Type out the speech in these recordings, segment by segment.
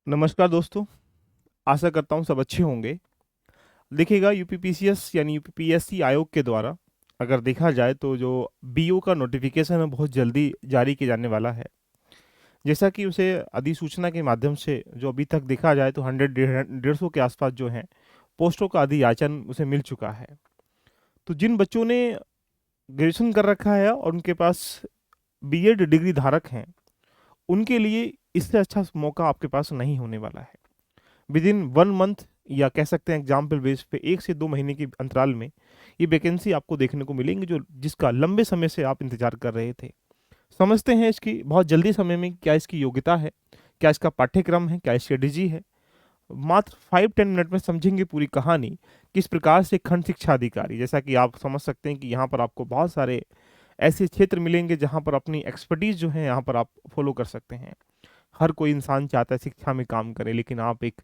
नमस्कार दोस्तों। आशा करता हूँ सब अच्छे होंगे। देखिएगा, यूपीपीसीएस यानी यूपीपीएससी आयोग के द्वारा अगर देखा जाए तो जो बीओ का नोटिफिकेशन है बहुत जल्दी जारी किया जाने वाला है। जैसा कि उसे अधिसूचना के माध्यम से जो अभी तक देखा जाए तो 100-150 के आसपास जो है पोस्टों का अधियाचन उसे मिल चुका है। तो जिन बच्चों ने ग्रेजुएशन कर रखा है और उनके पास बीएड डिग्री धारक हैं, उनके लिए इससे अच्छा मौका आपके पास नहीं होने वाला है। विद इन 1 मंथ या कह सकते हैं एग्जाम्पल बेस पे 1 से 2 महीने के अंतराल में ये वैकेंसी आपको देखने को मिलेंगी जो जिसका लंबे समय से आप इंतजार कर रहे थे। समझते हैं इसकी बहुत जल्दी समय में क्या इसकी योग्यता है, क्या इसका पाठ्यक्रम है, क्या स्ट्रेटेजी है। मात्र 5-10 मिनट में समझेंगे पूरी कहानी। किस प्रकार से खंड शिक्षा अधिकारी, जैसा कि आप समझ सकते हैं कि यहाँ पर आपको बहुत सारे ऐसे क्षेत्र मिलेंगे जहाँ पर अपनी एक्सपर्टीज जो है यहाँ पर आप फॉलो कर सकते हैं। हर कोई इंसान चाहता है शिक्षा में काम करे, लेकिन आप एक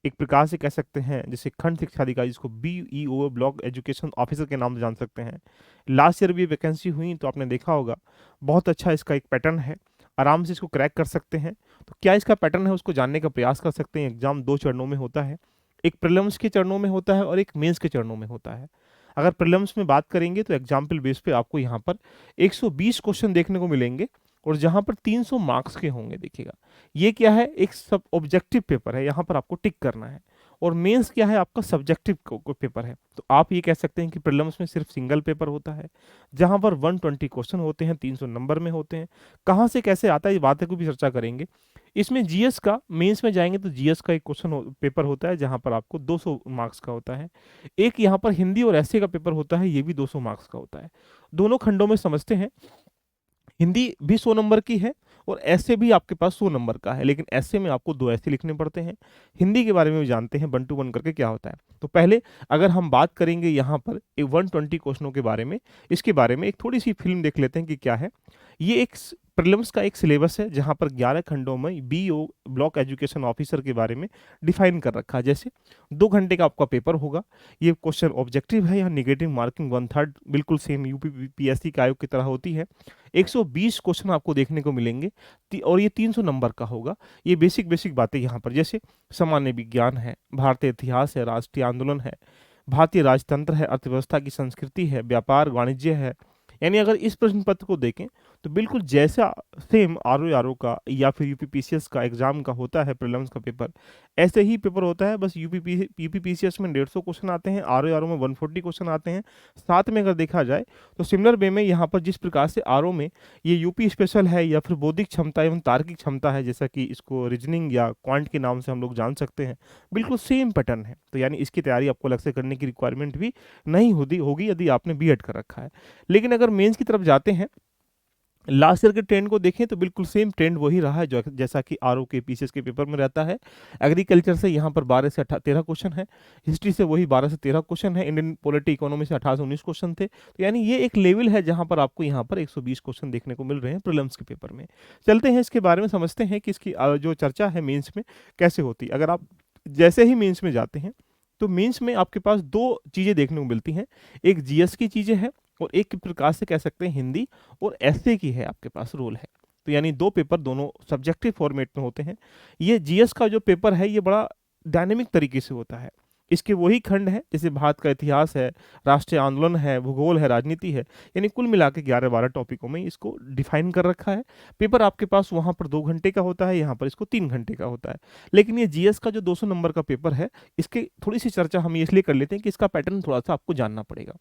एक प्रकार से कह सकते हैं जैसे खंड शिक्षा अधिकारी, जिसको बीईओ ब्लॉक एजुकेशन ऑफिसर के नाम से जान सकते हैं। लास्ट ईयर भी वैकेंसी हुई तो आपने देखा होगा। बहुत अच्छा इसका एक पैटर्न है, आराम से इसको क्रैक कर सकते हैं। तो क्या इसका पैटर्न है उसको जानने का प्रयास कर सकते हैं। एग्जाम 2 चरणों में होता है, एक प्रीलिम्स के चरणों में होता है और एक मेंस के चरणों में होता है। अगर प्रीलिम्स में बात करेंगे तो एग्जाम्पल बेस पे आपको यहाँ पर 120 क्वेश्चन देखने को मिलेंगे और जहाँ पर 300 मार्क्स के होंगे। देखिएगा, ये क्या है, एक सब ऑब्जेक्टिव पेपर है, यहाँ पर आपको टिक करना है। और मेंस क्या है, आपका सब्जेक्टिव पेपर है। तो आप ये कह सकते हैं कि प्रीलिम्स में सिर्फ सिंगल पेपर होता है, जहाँ पर 120 क्वेश्चन होते हैं, 300 नंबर में होते हैं। कहाँ से कैसे आता है ये बातें को भी चर्चा करेंगे। इसमें जीएस का, मेंस में जाएंगे तो जीएस का एक पेपर होता है जहाँ पर आपको 200 मार्क्स का होता है। एक यहाँ पर हिंदी और ऐसे का पेपर होता है, ये भी 200 मार्क्स का होता है। दोनों खंडों में समझते हैं। हिंदी भी 100 नंबर की है और ऐसे भी आपके पास 100 नंबर का है, लेकिन ऐसे में आपको 2 ऐसे लिखने पड़ते हैं। हिंदी के बारे में भी जानते हैं 1 to 1 करके क्या होता है। तो पहले अगर हम बात करेंगे यहाँ पर 120 क्वेश्चनों के बारे में, इसके बारे में एक थोड़ी सी फिल्म देख लेते हैं कि क्या है। ये एक प्रीलिम्स का एक सिलेबस है जहाँ पर 11 खंडों में बीओ ब्लॉक एजुकेशन ऑफिसर के बारे में डिफाइन कर रखा है। जैसे 2 घंटे का आपका पेपर होगा। ये क्वेश्चन ऑब्जेक्टिव है, यहाँ निगेटिव मार्किंग 1/3 बिल्कुल सेम यूपी पीएससी के आयोग की तरह होती है। 120 क्वेश्चन आपको देखने को मिलेंगे और ये 300 नंबर का होगा। ये बेसिक बेसिक बातें यहाँ पर, जैसे सामान्य विज्ञान है, भारतीय इतिहास है, राष्ट्रीय आंदोलन है, भारतीय राजतंत्र है, अर्थव्यवस्था की संस्कृति है, व्यापार वाणिज्य है। यानी अगर इस प्रश्न पत्र को देखें तो बिल्कुल जैसा सेम आरओ का या फिर यूपीपीसीएस का एग्जाम का होता है प्रीलिम्स का पेपर, ऐसे ही पेपर होता है। बस यूपीपीसीएस में 150 क्वेश्चन आते हैं, आरओ में 140 क्वेश्चन आते हैं। साथ में अगर देखा जाए तो सिमिलर वे में यहाँ पर जिस प्रकार से आरओ में ये यूपी स्पेशल है या फिर बौद्धिक क्षमता एवं तार्किक क्षमता है, जैसा कि इसको रीजनिंग या क्वांट के नाम से हम लोग जान सकते हैं, बिल्कुल सेम पैटर्न है। तो यानी इसकी तैयारी आपको अलग से करने की रिक्वायरमेंट भी नहीं होगी यदि आपने बीएड कर रखा है। लेकिन अगर मेंस की तरफ जाते हैं, लास्ट ईयर के ट्रेंड को देखें तो बिल्कुल सेम ट्रेंड वही रहा है जो जैसा कि आरओ के पीसीएस के पेपर में रहता है। एग्रीकल्चर से यहाँ पर 12 से 13 क्वेश्चन है, हिस्ट्री से वही 12 से 13 क्वेश्चन है, इंडियन पॉलिटी इकोनॉमी से 18 से 19 क्वेश्चन थे। तो यानी ये एक लेवल है जहाँ पर आपको यहाँ पर 120 क्वेश्चन देखने को मिल रहे हैं प्रीलिम्स के पेपर में। चलते हैं इसके बारे में समझते हैं कि इसकी जो चर्चा है मेंस में कैसे होती है। अगर आप जैसे ही मेंस में जाते हैं तो मेंस में आपके पास 2 चीज़ें देखने को मिलती हैं। एक जीएस की चीज़ें हैं और एक प्रकार से कह सकते हैं हिंदी और ऐसे की है आपके पास रोल है। तो यानी 2 पेपर दोनों सब्जेक्टिव फॉर्मेट में होते हैं। ये जीएस का जो पेपर है ये बड़ा डायनेमिक तरीके से होता है। इसके वही खंड है जैसे भारत का इतिहास है, राष्ट्रीय आंदोलन है, भूगोल है, राजनीति है। यानी कुल मिला के 11-12 टॉपिकों में इसको डिफाइन कर रखा है। पेपर आपके पास वहाँ पर 2 घंटे का होता है, यहाँ पर इसको 3 घंटे का होता है। लेकिन ये जीएस का जो 200 नंबर का पेपर है, इसकी थोड़ी सी चर्चा हम इसलिए कर लेते हैं कि इसका पैटर्न थोड़ा सा आपको जानना पड़ेगा।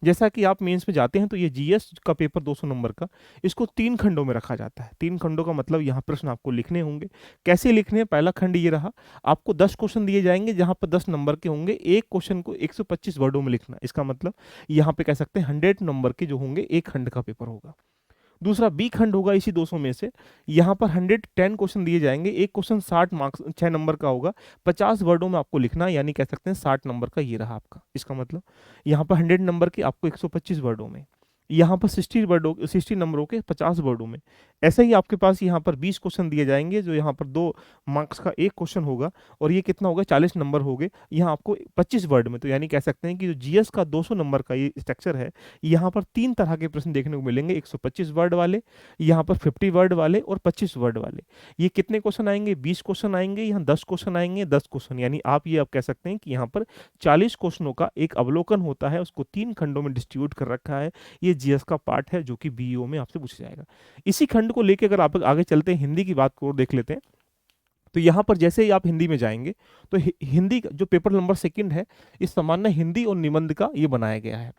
जैसा कि आप मेंस में जाते हैं तो ये जीएस का पेपर 200 नंबर का, इसको 3 खंडों में रखा जाता है। 3 खंडों का मतलब यहाँ प्रश्न आपको लिखने होंगे। कैसे लिखने हैं, पहला खंड ये रहा। आपको 10 क्वेश्चन दिए जाएंगे जहाँ पर 10 नंबर के होंगे। एक क्वेश्चन को 125 वर्डों में लिखना, इसका मतलब यहाँ पे कह सकते हैं 100 नंबर के जो होंगे एक खंड का पेपर होगा। दूसरा बी खंड होगा इसी 200 में से। यहाँ पर 110 क्वेश्चन दिए जाएंगे, एक क्वेश्चन 60 मार्क्स 6 नंबर का होगा, 50 वर्डों में आपको लिखना, यानी कह सकते हैं 60 नंबर का ये रहा आपका। इसका मतलब यहाँ पर 100 नंबर की आपको 125 वर्डों में। यहाँ पर 60 नंबरों के 50 वर्डों में। ऐसे ही आपके पास यहाँ पर 20 क्वेश्चन दिए जाएंगे, जो यहाँ पर 2 मार्क्स का एक क्वेश्चन होगा, और ये कितना होगा, 40 नंबर हो गए यहाँ आपको 25 वर्ड में। तो यानी कह सकते हैं कि जो जीएस का 200 नंबर का ये स्ट्रक्चर है, यहाँ पर 3 तरह के प्रश्न देखने को मिलेंगे, 125 वर्ड वाले, यहाँ पर 50 वर्ड वाले और 25 वर्ड वाले। ये कितने क्वेश्चन आएंगे, 20 क्वेश्चन आएंगे, यहाँ 10 क्वेश्चन आएंगे, 10 क्वेश्चन, यानी आप ये कह सकते हैं कि यहाँ पर 40 क्वेश्चनों का एक अवलोकन होता है, उसको 3 खंडों में डिस्ट्रीब्यूट कर रखा है। ये जीएस का पार्ट है जो कि बीईओ में आपसे पूछा जाएगा। इसी खंड को लेकर अगर आप आगे चलते हैं, हिंदी की बात को देख लेते हैं। तो यहाँ पर जैसे ही आप हिंदी में जाएंगे, तो हिंदी का जो पेपर नंबर 2 है, इस सामान्य हिंदी और निबंध का ये बनाया गया है।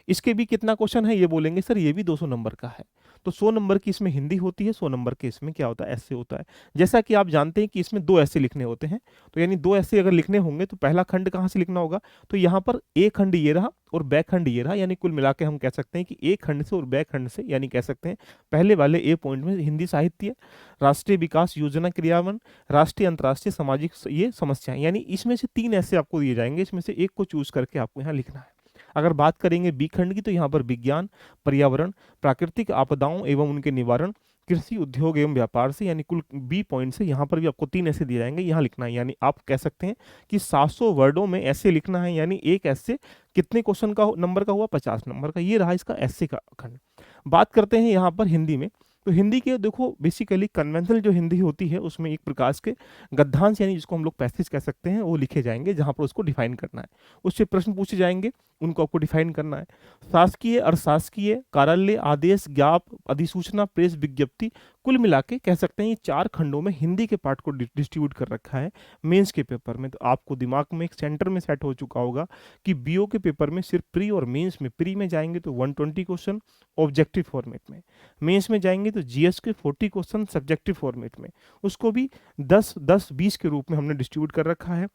इसके भी कितना क्वेश्चन है, ये बोलेंगे सर ये भी 200 नंबर का है। तो 100 नंबर की इसमें हिंदी होती है, 100 नंबर के इसमें क्या होता है, ऐसे होता है। जैसा कि आप जानते हैं कि इसमें 2 ऐसे लिखने होते हैं, तो यानी 2 ऐसे अगर लिखने होंगे तो पहला खंड कहाँ से लिखना होगा, तो यहाँ पर एक खंड ये रहा और बैक खंड ये रहा, यानी कुल मिला के हम कह सकते हैं कि एक खंड से और बैक खंड से, यानी कह सकते हैं पहले वाले ए पॉइंट में हिंदी साहित्य, राष्ट्रीय विकास योजना क्रियान्वयन, राष्ट्रीय अंतर्राष्ट्रीय सामाजिक ये समस्याएं, यानी इसमें से 3 ऐसे आपको दिए जाएंगे, इसमें से एक को चूज करके आपको यहाँ लिखना है। अगर बात करेंगे बी खंड की, तो यहाँ पर विज्ञान, पर्यावरण, प्राकृतिक आपदाओं एवं उनके निवारण, कृषि, उद्योग एवं व्यापार से, यानी कुल बी पॉइंट से यहाँ पर भी आपको 3 ऐसे दिए जाएंगे, यहाँ लिखना है। यानी आप कह सकते हैं कि 700 वर्डों में ऐसे लिखना है, यानी एक ऐसे कितने क्वेश्चन का नंबर का हुआ, 50 नंबर का। ये रहा इसका ऐसे का खंड। बात करते हैं यहाँ पर हिंदी में। तो हिंदी के देखो बेसिकली कन्वेंशनल जो हिंदी होती है, उसमें एक प्रकार के गद्यांश, यानी जिसको हम लोग पैसेज कह सकते हैं, वो लिखे जाएंगे, जहाँ पर उसको डिफाइन करना है। उससे प्रश्न पूछे जाएंगे, उनको आपको डिफाइन करना है। शासकीय, अशासकीय, कार्यालय, आदेश, ज्ञाप, अधिसूचना, प्रेस विज्ञप्ति, कुल मिला के कह सकते हैं ये 4 खंडों में हिंदी के पार्ट को डिस्ट्रीब्यूट कर रखा है मेंस के पेपर में। तो आपको दिमाग में एक सेंटर में सेट हो चुका होगा कि बीओ के पेपर में सिर्फ प्री और मेंस में, प्री में जाएंगे तो 120 क्वेश्चन ऑब्जेक्टिव फॉर्मेट में, मेंस में जाएंगे तो जीएस के 40 क्वेश्चन सब्जेक्टिव फॉर्मेट में, उसको भी 10-10-20 के रूप में हमने डिस्ट्रीब्यूट कर रखा है।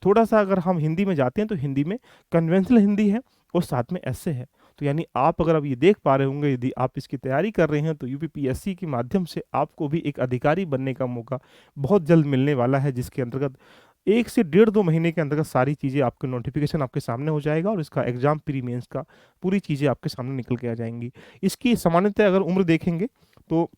थोड़ा सा अगर हम हिंदी में जाते हैं तो हिंदी में कन्वेंशनल हिंदी है और साथ में ऐसे है। तो यानी आप अगर अब ये देख पा रहे होंगे, यदि आप इसकी तैयारी कर रहे हैं, तो यूपीपीएससी के माध्यम से आपको भी एक अधिकारी बनने का मौका बहुत जल्द मिलने वाला है, जिसके अंतर्गत 1 से 1.5-2 महीने के अंतर्गत सारी चीज़ें आपके नोटिफिकेशन आपके सामने हो जाएगा और इसका एग्जाम प्री मेंस का पूरी चीज़ें आपके सामने निकल के आ जाएंगी। इसकी सामान्यतः अगर उम्र देखेंगे तो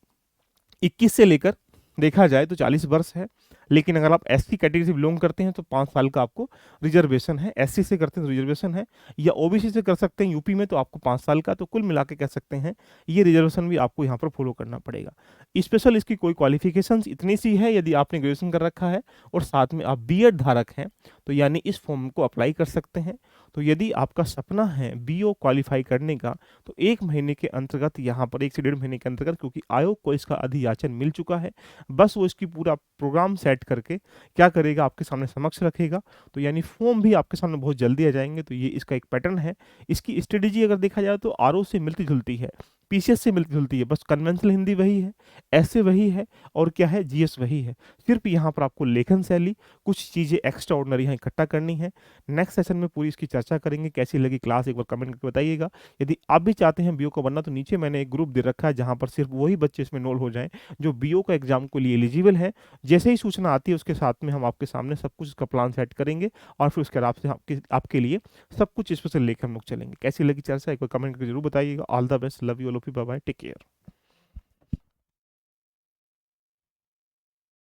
21 से लेकर देखा जाए तो 40 वर्ष है, लेकिन अगर आप एससी कैटेगरी से बिलोंग करते हैं तो 5 साल का आपको रिजर्वेशन है, एससी से करते हैं तो रिजर्वेशन है, या ओबीसी से कर सकते हैं यूपी में तो आपको 5 साल का। तो कुल मिला के कह सकते हैं ये रिजर्वेशन भी आपको यहाँ पर फॉलो करना पड़ेगा। स्पेशल इसकी कोई क्वालिफिकेशंस इतनी सी है, यदि आपने ग्रेजुएशन कर रखा है और साथ में आप बीएड धारक हैं, तो यानी इस फॉर्म को अप्लाई कर सकते हैं। तो यदि आपका सपना है बीओ क्वालिफाई करने का, तो 1 महीने के अंतर्गत यहाँ पर 1 से 1.5 महीने के अंतर्गत, क्योंकि आयोग को इसका अधियाचन मिल चुका है, बस वो इसकी पूरा प्रोग्राम सेट करके क्या करेगा, आपके सामने समक्ष रखेगा। तो यानी फॉर्म भी आपके सामने बहुत जल्दी आ जाएंगे। तो ये इसका एक पैटर्न है। इसकी स्ट्रेटेजी अगर देखा जाए तो आरओ से मिलती जुलती है, पीसीएस से मिलती जुलती है, बस कन्वेंशनल हिंदी वही है, ऐसे वही है, और क्या है, जीएस वही है। सिर्फ यहाँ पर आपको लेखन शैली, कुछ चीज़ें एक्स्ट्रा ऑर्डिनरी यहाँ इकट्ठा करनी है। नेक्स्ट सेशन में पूरी इसकी चर्चा करेंगे। कैसी लगी क्लास एक बार कमेंट करके बताइएगा। यदि आप भी चाहते हैं बीओ को बनना, तो नीचे मैंने एक ग्रुप दे रखा है जहाँ पर सिर्फ वही बच्चे इसमें इनरोल हो जाएं जो बीओ का एग्जाम के लिए एलिजिबल है। जैसे ही सूचना आती है उसके साथ में हम आपके सामने सब कुछ इसका प्लान सेट करेंगे और फिर उसके बाद से आपके लिए सब कुछ स्पेशल लेकर हम लोग चलेंगे। कैसी लगी चर्चा एक बार कमेंट करके जरूर बताइएगा। All the best, love you all of you, bye bye, take care.